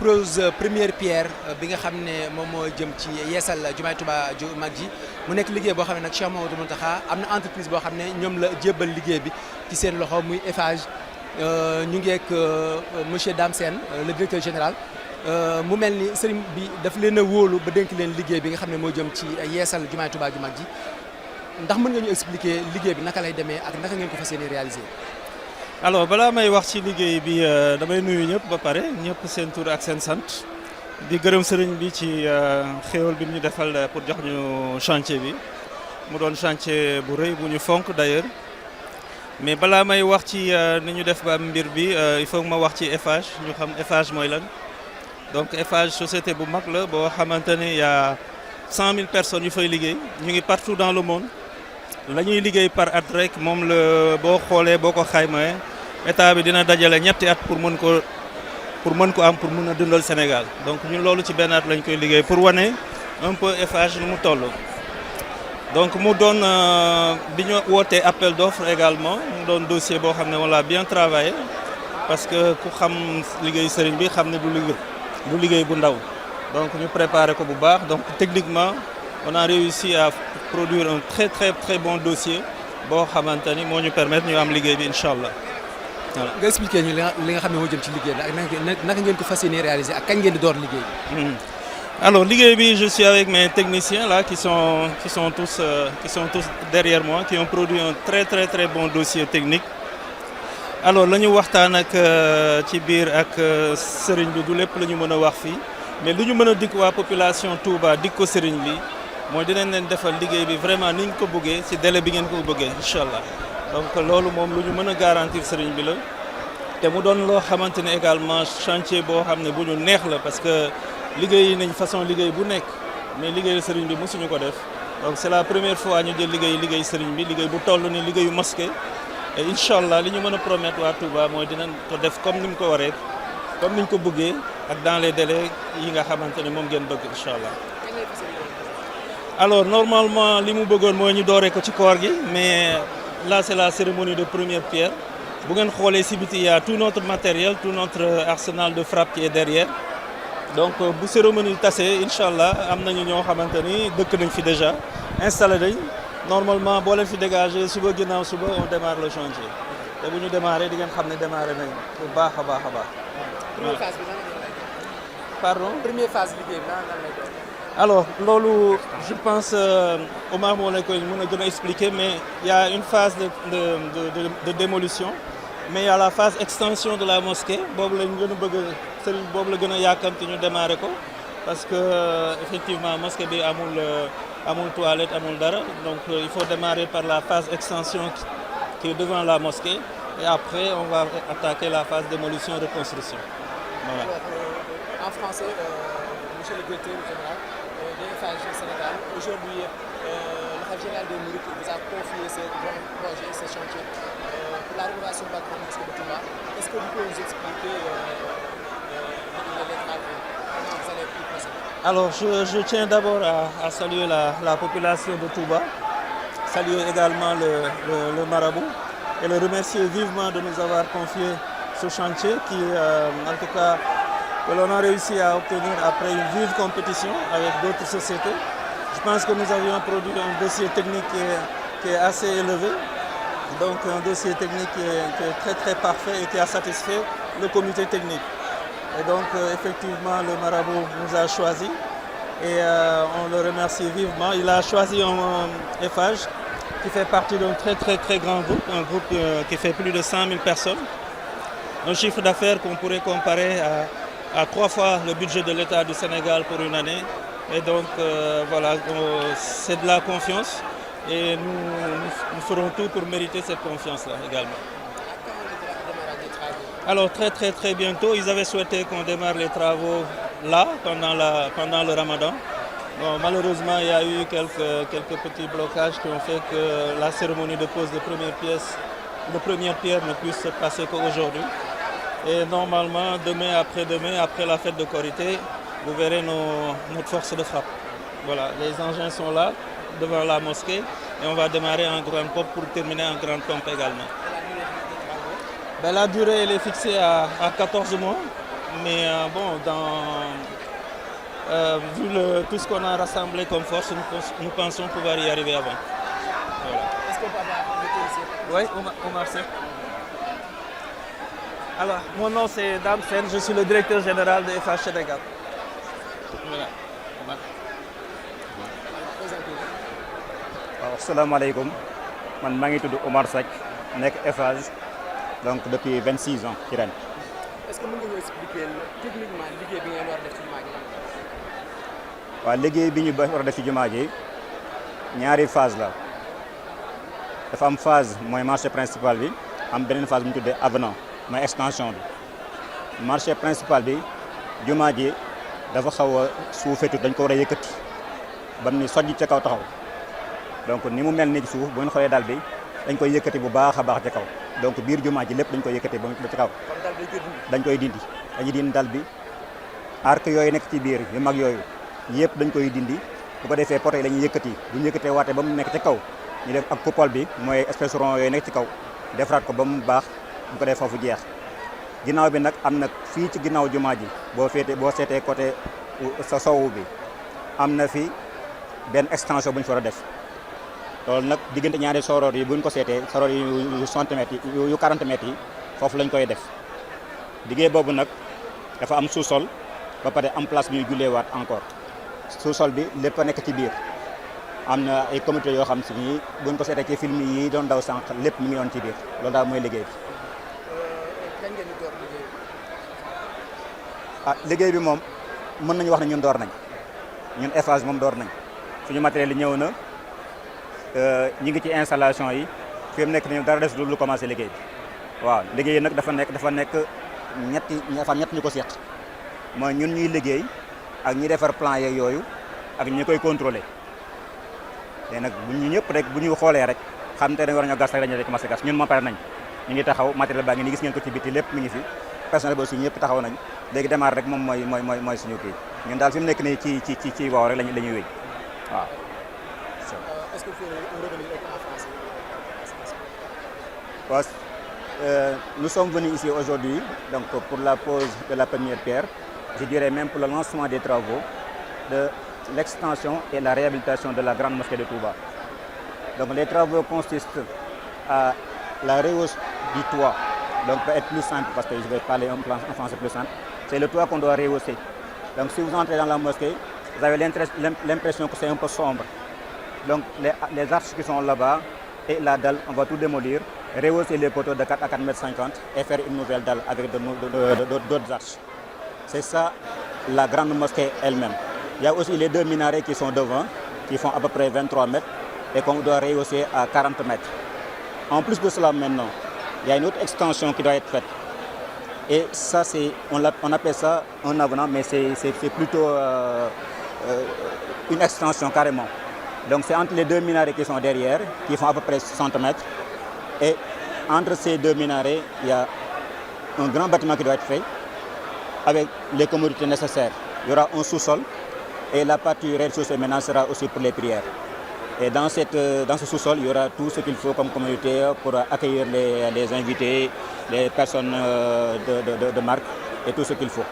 pose première pierre bi nga xam ne moom moo jëm ci yeesal jumaay Tuubaa ju mag ji mu nekk liggéey boo xam ne nag Cheikh Mouhamadou Mountakha am na entreprise boo xam ne ñoom la jébbal liggéey bi ci seen loxo muy Eiffage ñu ngi ak monsieur Dame Sène le directeur général mu mel ni sëriñ bi daf leen a wóolu ba dénk leen liggéey bi nga xam ne moo jëm ci yeesal jumaay Tuubaa ju mag ji ndax mën nga ñu expliquer liggéey bi naka lay demee ak naka ngeen ko fas yéene réaliser. alors balaa may wax ci liggéey bi damay nuyu ñëpp ba pare ñëpp seen tur ak seen sant di gërëm sëriñ bi ci xéewal bi ñu defal pour jox ñu chantier bi mu doon chantier bu rëy bu ñu fonk d'ailleurs mais balaa may wax ci ni ñu def ba mbir bi il faut que ma wax ci Eiffage ñu xam Eiffage mooy lan. donc Eiffage société bu mag la boo xamante ne y a 100 000 personnes yu fay liggéey ñu ngi partout dans le monde. la ñuy liggéey par at rek moom la boo xoolee boo ko xaymaa état bi dina dajale ñetti at pour mën ko am pour mën a dundal Sénégal donc ñun loolu ci benn at lañ koy liggéey pour wane un peu Eiffage nu mu toll. donc mu doon bi ñu wootee appel d'offre également mu doon dossier boo xam ne on l'a bien travaillé parce que ku xam liggéey sëriñ bi xam ne du liggéey bu ndaw donc ñu préparé ko bu baax donc techniquement on a réussi à produire un très bon dossier boo xamante ni moo ñu permettre ñu am liggéey bi incha allah voilà. nga expliquer ñu li nga xam ne moo jëm ci liggéey bi ak naka ngeen ko fas yéene réaliser ak kañ ngeen di door liggéey bi. alors liggéey bi je suis avec mes techniciens là qui sont tous derrière moi qui ont produit un très bon dossier technique. alors la ñu waxtaan ak ci biir ak sëriñ bi du lépp la ñu mën a wax fii mais lu ñu mën a dikk waa population Touba dikk ko sëriñ bi. mooy dinañ leen defal liggéey bi vraiment ni ñu ko bëggee ci délai bi ngeen ko bëggee incha allah donc loolu moom lu ñu mën a garantir sëriñ bi la te mu doon loo xamante ne également chantier boo xam ne bu ñu neex la parce que liggéey nañ façon liggéey bu nekk mais liggéeyu sëriñ bi mosuñu ko def donc c'est la première fois ñu jël liggéey sëriñ bi liggéey bu toll ni liggéeyu mosquée et incha allah li ñu mën a promettre waa Touba mooy dinañ ko def comme ni mu ko waree comme ni ñu ko bëggee ak dans les délais yi nga xamante ne moom ngeen bëgg incha allah. alors normalement li mu bëggoon mooy ñu dooree ko ci koor gi mais là c'est la cérémonie de première pierre bu ngeen xoolee ci biti y a tout notre matériel tout notre arsenal de frappe qui est derrière donc bu cérémonie tasee incha allah am nañu ñoo xamante ni dëkk nañ fi déjà installé nañ normalement boo leen fi dégagé suba ginnaaw suba on démarre le chantier te bu ñu démarré di ngeen xam ne démarré nañ bu baax a baax a baax. première phase bi nan la pardon première phase liggéey bi nan lay doon. alors loolu je pense Omar moo la koy mën a gën a expliquer mais il y a une phase de démolition mais il y a la phase extension de la mosquée boobu lañ gën a bëgg sëriñ boobu la gën a yàkkamti ñu démarrer ko parce que effectivement mosquée bi amul toilette amul dara donc il faut démarrer par la phase extension qui est devant la mosquée et après on va attaquer la phase démolition reconstruction voilà. Alors, en français monsieur le directeur général Eiffage Sénégal. Aujourd'hui, le khalife général des Mourides vous a confié ce grand projet, ce chantier pour la rénovation de la grande mosquée de Touba. Est-ce que vous pouvez nous expliquer les travaux, comment vous allez y procéder? Alors, je tiens d'abord à saluer la population de Touba, saluer également le marabout et le remercier vivement de nous avoir confié ce chantier qui, en tout cas, que l'on a réussi à obtenir après une vive compétition avec d'autres sociétés. Je pense que nous avions produit un dossier technique qui est assez élevé, donc un dossier technique qui est très parfait et qui a satisfait le comité technique. Et donc effectivement le marabout nous a choisi et on le remercie vivement. Il a choisi un Eiffage qui fait partie d'un très grand groupe, un groupe qui fait plus de 100 000 personnes, un chiffre d'affaires qu'on pourrait comparer à 3 fois le budget de l'État du Sénégal pour une année. Et donc voilà, c'est de la confiance et nous ferons tout pour mériter cette confiance-là également. Alors très bientôt, ils avaient souhaité qu'on démarre les travaux là, pendant le Ramadan. Bon, malheureusement, il y a eu quelques petits blocages qui ont fait que la cérémonie de pose de première pierre ne puisse se passer qu'aujourd'hui. Et normalement, demain, après la fête de Korité, vous verrez notre force de frappe. Voilà, les engins sont là, devant la mosquée, et on va démarrer en grande pompe pour terminer en grande pompe également. La durée elle est fixée à 14 mois, mais bon, vu tout ce qu'on a rassemblé comme force, nous pensons pouvoir y arriver avant. Voilà. Est-ce qu'on peut avoir le ici? Oui, Omar Seck. Alors, mon nom c'est Dame Sen, je suis le directeur général de FH Sénégal. Voilà. Asalaamaaleykum man maa ngi tudd Omar Seck nekk Eiffage donc depuis 26 ans ci ren. Est-ce que mën nga ñu expliquer techniquement liggéey bi ngeen war a def ci jumaa ji? waaw liggéey bi ñu war a def ci jumaa ji ñaari phase la dafa am phase mooy marché principal bi am beneen phase bu ñu tuddee avenant mooy extension bi. marché principal bi jumaa ji dafa xaw a suufetu dañ ko war a yëkkati ba mu ni sojj ca kaw taxaw. donc ni mu mel ni ci suuf bu ngeen xoolee dal bi dañ koy yëkkati bu baax a baax ci kaw donc biir jumaa ji lépp dañ koy yëkkati ba ci kaw dañ koy dindi dañuy dindi dal bi arc yooyu nekk ci biir yu mag yooyu yëpp dañ koy dindi bu ko defee poto yi la ñuy yëkkati bu ñu yëkkatee waatee ba mu nekk ci kaw ñu def ak coupole bi mooy espèce rond yooyu nekk ci kaw defaraat ko ba mu baax bu ko defee foofu jeex ginnaaw bi nag am nag fii ci ginnaaw jumaa ji boo seetee côté sa sowu bi am na fi benn extension bu ñu fa war a def loolu nag diggante ñaari soroor yi buñ ko seetee soroor yi yu 60 mètres yi yu 40 mètres yi foofu lañ koy def liggéey boobu nag dafa am sous-sol ba pare am place bi ñuy julleewaat encore sous-sol bi lépp a nekk ci biir am na ay comité yoo xam si ni buñ ko seetee ci film yi doon daw sànq lépp mi ngi doon ci biir loolu daal mooy liggéey bi. kañ ngeen di door liggéey bi? ah liggéey bi moom mën nañu wax ne ñun door nañ ñun Eiffage moom door nañ suñu matériel yi ñëw na. ñi ngi ci installation yi fi mu nekk nii dara des lu commencé liggéey bi waaw liggéey yi nag dafa nekk ñett ñu ko seq mooy ñun ñuy liggéey ak ñi defar plan yeeg yooyu ak ñi koy contrôler léegi nag bu ñu ñëpp rek bu ñu xoolee rek xam te ne war nañoo gas rek dañu commencé gas ñun moom pare nañ ñu ngi taxaw matériel baa ngi ni gis ngeen ko ci biti lépp mi ngi fi personnel bi aussi ñëpp taxaw nañ léegi démarrer rek moom mooy suñu kii ñun daal fi mu nekk nii ci waaw rek la ñuy wéy waaw. Est-ce que vous pouvez revenir en français? Nous sommes venus ici aujourd'hui donc pour la pose de la première pierre, je dirais même pour le lancement des travaux de l'extension et la réhabilitation de la grande mosquée de Touba. Donc les travaux consistent à la rehausse du toit, donc pour être plus simple parce que je vais parler en français plus simple, c'est le toit qu'on doit rehausser. Donc si vous entrez dans la mosquée, vous avez l'impression que c'est un peu sombre. Donc les arches qui sont là-bas et la dalle, on va tout démolir, rehausser les poteaux de 4 à 4,50 m et faire une nouvelle dalle avec d'autres arches. C'est ça la grande mosquée elle-même. Il y a aussi les deux minarets qui sont devant, qui font à peu près 23 mètres et qu'on doit rehausser à 40 mètres. En plus de cela maintenant, il y a une autre extension qui doit être faite. Et ça, on appelle ça un avenant, mais c'est plutôt une extension carrément. Donc c'est entre les deux minarets qui sont derrière, qui font à peu près 60 mètres. Et entre ces deux minarets, il y a un grand bâtiment qui doit être fait avec les commodités nécessaires. Il y aura un sous-sol et la partie rez-de-chaussée maintenant sera aussi pour les prières. Et dans ce sous-sol, il y aura tout ce qu'il faut comme communauté pour accueillir les invités, les personnes de marque et tout ce qu'il faut.